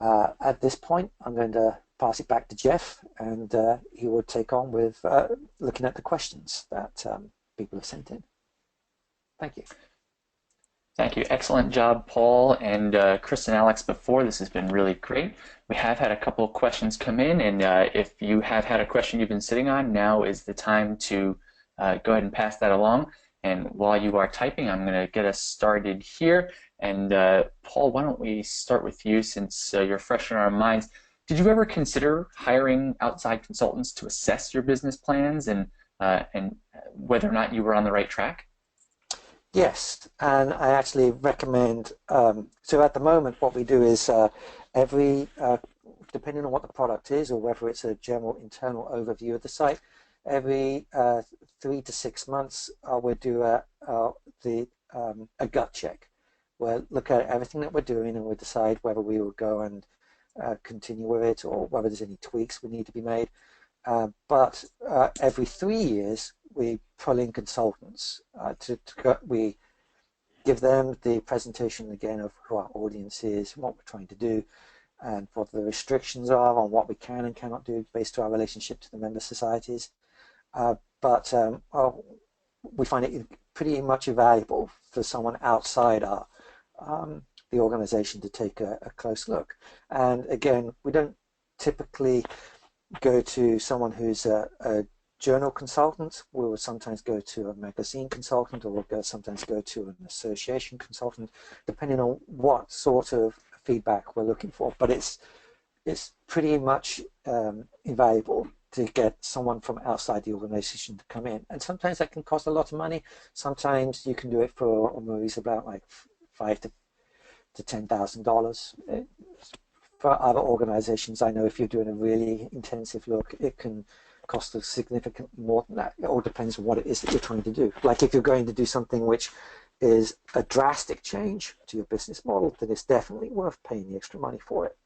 at this point, I'm going to pass it back to Jeff, and he will take on with looking at the questions that people have sent in. Thank you. Thank you. Excellent job, Paul and Chris and Alex before. This has been really great. We have had a couple of questions come in, and if you have had a question you've been sitting on, now is the time to go ahead and pass that along. And while you are typing, I'm going to get us started here. And Paul, why don't we start with you, since you're fresh in our minds. Did you ever consider hiring outside consultants to assess your business plans and whether or not you were on the right track? Yes, and I actually recommend, so at the moment what we do is depending on what the product is or whether it's a general internal overview of the site, every 3 to 6 months we'll do a gut check. We'll look at everything that we're doing and we'll decide whether we will go and continue with it or whether there's any tweaks we need to be made. But every 3 years we pull in consultants we give them the presentation again of who our audience is, what we're trying to do, and what the restrictions are on what we can and cannot do based on our relationship to the member societies. But we find it pretty much invaluable for someone outside the organization to take a close look. And again, we don't typically go to someone who's a journal consultant. We will sometimes go to a magazine consultant, or we'll sometimes go to an association consultant, depending on what sort of feedback we're looking for. But it's pretty much invaluable to get someone from outside the organization to come in. And sometimes that can cost a lot of money. Sometimes you can do it for movies about like $5,000 to $10,000. For other organizations, I know if you're doing a really intensive look, it can cost us significantly more than that. It all depends on what it is that you're trying to do. Like if you're going to do something which is a drastic change to your business model, then it's definitely worth paying the extra money for it.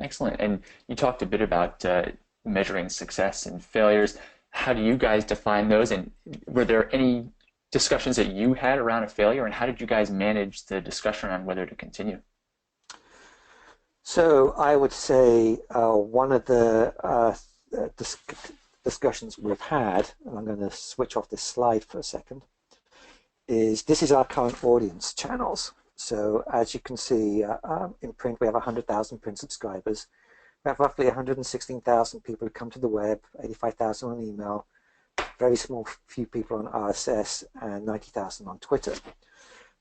Excellent. And you talked a bit about measuring success and failures. How do you guys define those? And were there any discussions that you had around a failure, and how did you guys manage the discussion on whether to continue? So I would say one of the discussions we've had, and I'm going to switch off this slide for a second, is this is our current audience channels. So as you can see, in print we have 100,000 print subscribers. We have roughly 116,000 people who come to the web, 85,000 on email, very small few people on RSS, and 90,000 on Twitter.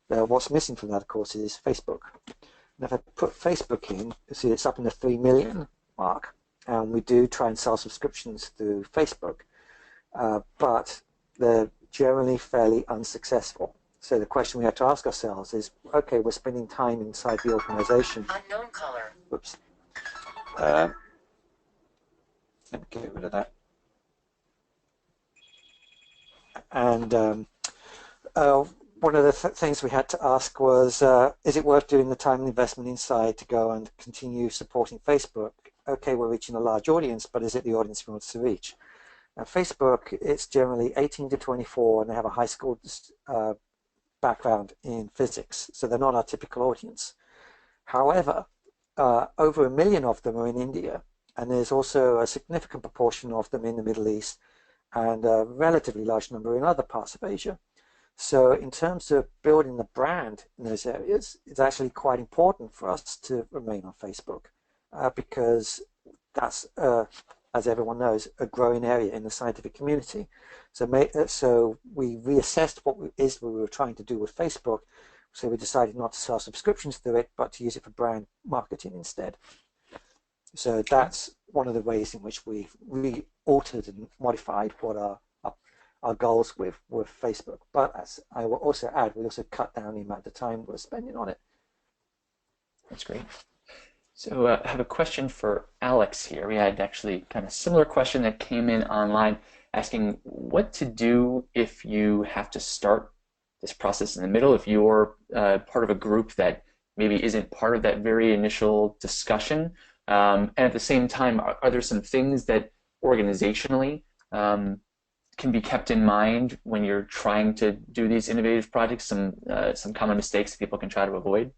Now, what's missing from that, of course, is Facebook. And if I put Facebook in, you see it's up in the 3 million mark, and we do try and sell subscriptions through Facebook, but they're generally fairly unsuccessful. So the question we have to ask ourselves is, okay, we're spending time inside the organization. Unknown caller. Whoops. Let me get rid of that. And one of the things we had to ask was, is it worth doing the time and investment inside to go and continue supporting Facebook? Okay, we're reaching a large audience, but is it the audience we want to reach? Now, Facebook, it's generally 18 to 24, and they have a high school background in physics, so they're not our typical audience. However, over 1 million of them are in India, and there's also a significant proportion of them in the Middle East, and a relatively large number in other parts of Asia. So in terms of building the brand in those areas, it's actually quite important for us to remain on Facebook, because that's, as everyone knows, a growing area in the scientific community. So we reassessed what we were trying to do with Facebook, so we decided not to sell subscriptions through it, but to use it for brand marketing instead. So that's one of the ways in which we altered and modified what our goals with Facebook. But as I will also add, we also cut down the amount of time we're spending on it. That's great. So I have a question for Alex here. We had actually kind of similar question that came in online asking what to do if you have to start this process in the middle, if you're part of a group that maybe isn't part of that very initial discussion. And at the same time, are there some things that organizationally can be kept in mind when you're trying to do these innovative projects, some common mistakes that people can try to avoid?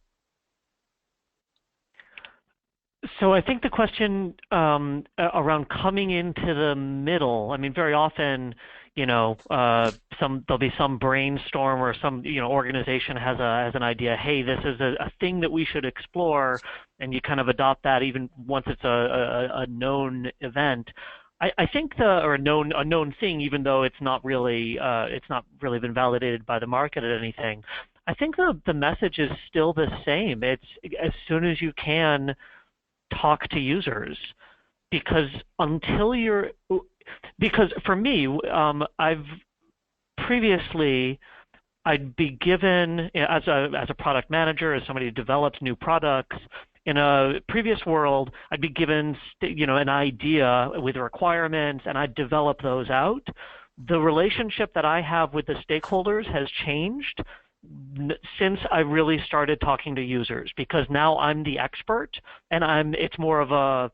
So I think the question around coming into the middle, I mean, very often, you know, there'll be some brainstorm or some, you know, organization has an idea, hey, this is a thing that we should explore, and you kind of adopt that even once it's a known event. I think or a known thing, even though it's not really been validated by the market or anything. I think the message is still the same. It's as soon as you can, talk to users, because for me, I'd be given, as a product manager, as somebody who develops new products, in a previous world, I'd be given, you know, an idea with requirements, and I'd develop those out. The relationship that I have with the stakeholders has changed since I really started talking to users, because now I'm the expert, and it's more of a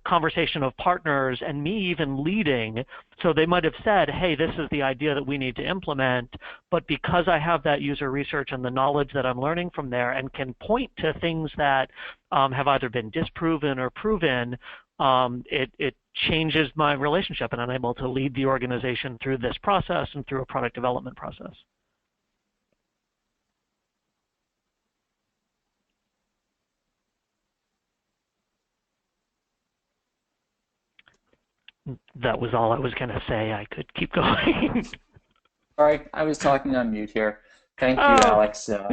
conversation of partners and me even leading. So they might have said, hey, this is the idea that we need to implement, but because I have that user research and the knowledge that I'm learning from there and can point to things that have either been disproven or proven, it changes my relationship, and I'm able to lead the organization through this process and through a product development process. That was all I was going to say. I could keep going. Sorry, I was talking on mute here. Thank you, Alex. So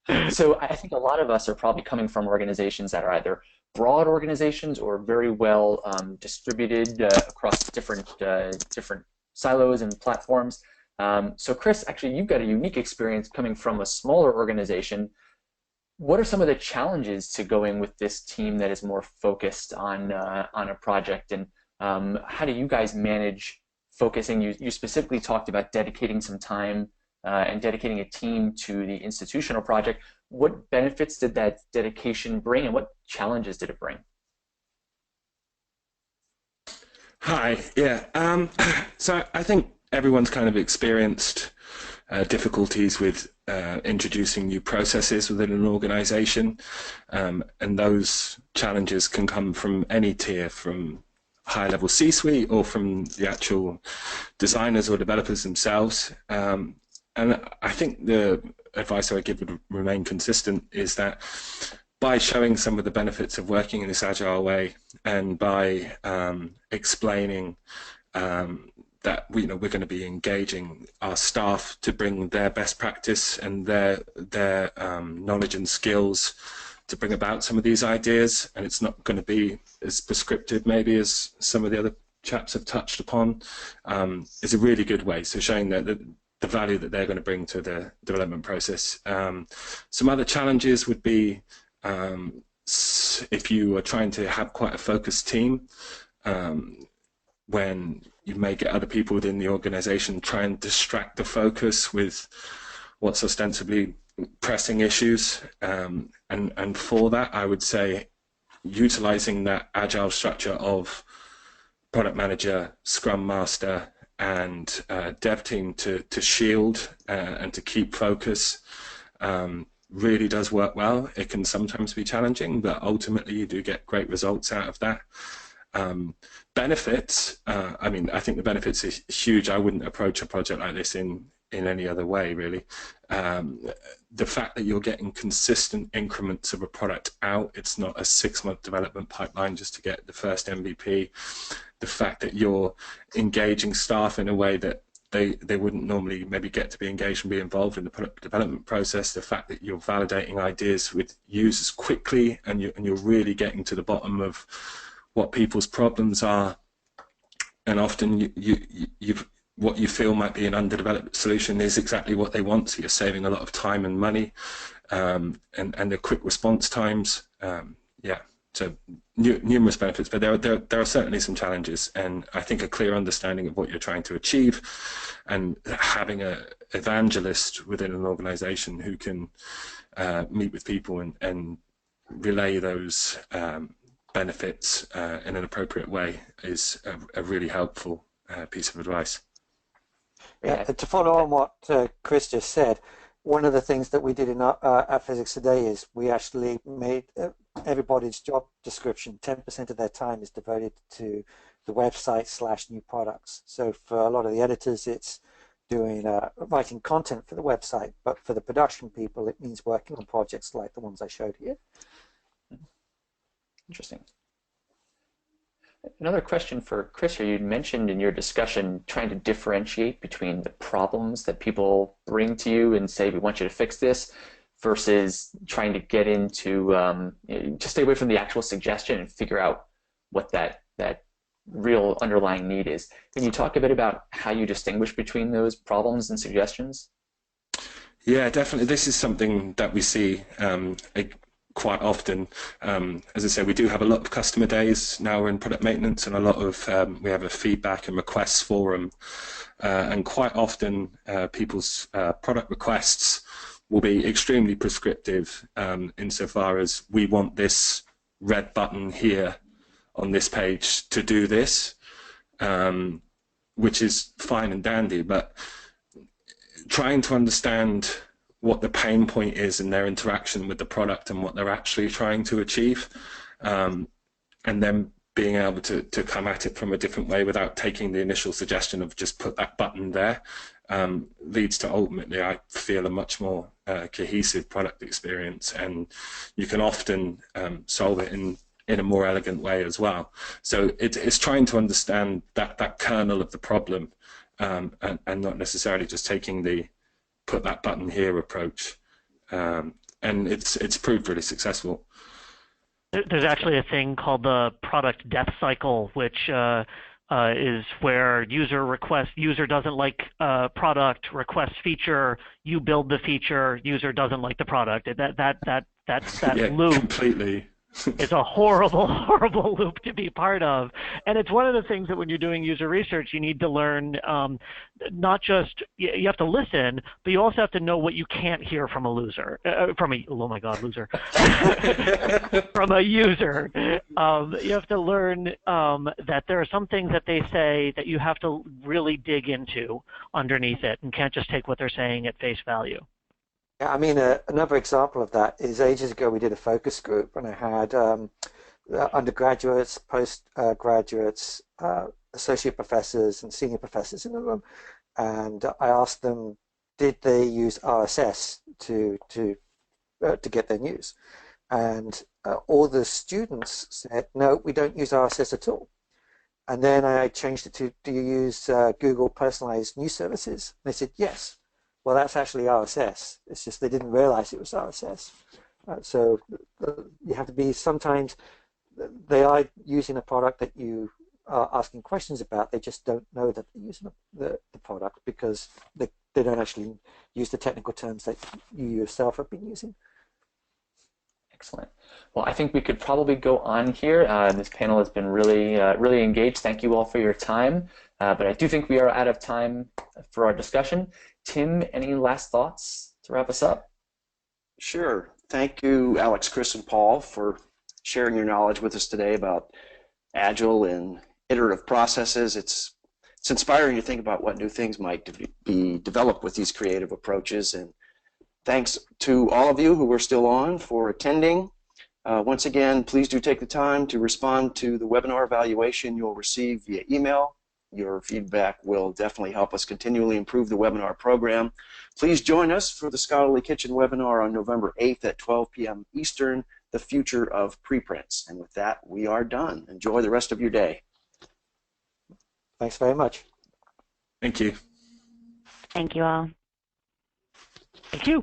I think a lot of us are probably coming from organizations that are either broad organizations or very well distributed across different silos and platforms. So Chris, actually, you've got a unique experience coming from a smaller organization. What are some of the challenges to going with this team that is more focused on a project, and how do you guys manage focusing? You specifically talked about dedicating some time and dedicating a team to the institutional project. What benefits did that dedication bring, and what challenges did it bring? Hi, yeah. So I think everyone's kind of experienced difficulties with introducing new processes within an organization, and those challenges can come from any tier, from high-level C-suite or from the actual designers or developers themselves. And I think the advice I would give would remain consistent, is that by showing some of the benefits of working in this agile way, and by explaining that we're going to be engaging our staff to bring their best practice and their knowledge and skills to bring about some of these ideas, and it's not going to be as prescriptive maybe as some of the other chaps have touched upon, is a really good way. So showing that the value that they're going to bring to the development process. Some other challenges would be if you are trying to have quite a focused team, when you may get other people within the organization try and distract the focus with what's ostensibly pressing issues. And for that, I would say utilizing that agile structure of product manager, scrum master, and dev team to shield and to keep focus really does work well. It can sometimes be challenging, but ultimately you do get great results out of that. Benefits, I mean, I think the benefits is huge. I wouldn't approach a project like this in any other way, really. The fact that you're getting consistent increments of a product out, it's not a 6-month development pipeline just to get the first MVP. The fact that you're engaging staff in a way that they wouldn't normally maybe get to be engaged and be involved in the product development process. The fact that you're validating ideas with users quickly, and you're really getting to the bottom of what people's problems are, and often what you feel might be an underdeveloped solution is exactly what they want, so you're saving a lot of time and money, and the quick response times. Yeah, so numerous benefits, but there are certainly some challenges, and I think a clear understanding of what you're trying to achieve, and having an evangelist within an organization who can meet with people and relay those benefits in an appropriate way is a really helpful piece of advice. Yeah, to follow on what Chris just said, one of the things that we did in our Physics Today is we actually made everybody's job description, 10% of their time is devoted to the website / new products. So for a lot of the editors, it's doing writing content for the website, but for the production people, it means working on projects like the ones I showed here. Interesting. Another question for Chris here. You mentioned in your discussion trying to differentiate between the problems that people bring to you and say, we want you to fix this, versus trying to get into, to stay away from the actual suggestion and figure out what that real underlying need is. Can you talk a bit about how you distinguish between those problems and suggestions? Yeah, definitely. This is something that we see quite often. As I say, we do have a lot of customer days now. We're in product maintenance, and a lot of we have a feedback and requests forum, and quite often people's product requests will be extremely prescriptive insofar as we want this red button here on this page to do this, which is fine and dandy, but trying to understand what the pain point is in their interaction with the product and what they're actually trying to achieve, and then being able to come at it from a different way without taking the initial suggestion of just put that button there, leads to ultimately, I feel, a much more cohesive product experience, and you can often solve it in a more elegant way as well. So it's trying to understand that kernel of the problem, and not necessarily just taking the put that button here approach, and it's proved really successful. There's actually a thing called the product death cycle, which is where user doesn't like product, requests feature, you build the feature, user doesn't like the product. That yeah, loop completely. It's a horrible, horrible loop to be part of. And it's one of the things that when you're doing user research, you need to learn not just, you have to listen, but you also have to know what you can't hear from a loser, oh my God, loser, from a user. You have to learn that there are some things that they say that you have to really dig into underneath it and can't just take what they're saying at face value. Yeah, I mean, another example of that is ages ago we did a focus group, and I had undergraduates, postgraduates, associate professors, and senior professors in the room, and I asked them, did they use RSS to get their news? And all the students said, no, we don't use RSS at all. And then I changed it to, do you use Google personalized news services? And they said, yes. Well, that's actually RSS. It's just they didn't realize it was RSS. So you have to be, sometimes they are using a product that you are asking questions about. They just don't know that they're using the product because they don't actually use the technical terms that you yourself have been using. Excellent. Well, I think we could probably go on here. This panel has been really, really engaged. Thank you all for your time. But I do think we are out of time for our discussion. Tim, any last thoughts to wrap us up? Sure. Thank you, Alex, Chris, and Paul, for sharing your knowledge with us today about agile and iterative processes. It's inspiring to think about what new things might be developed with these creative approaches. And thanks to all of you who are still on for attending. Once again, please do take the time to respond to the webinar evaluation you'll receive via email. Your feedback will definitely help us continually improve the webinar program. Please join us for the Scholarly Kitchen webinar on November 8th at 12 p.m. Eastern, The Future of Preprints. And with that, we are done. Enjoy the rest of your day. Thanks very much. Thank you. Thank you all. Thank you.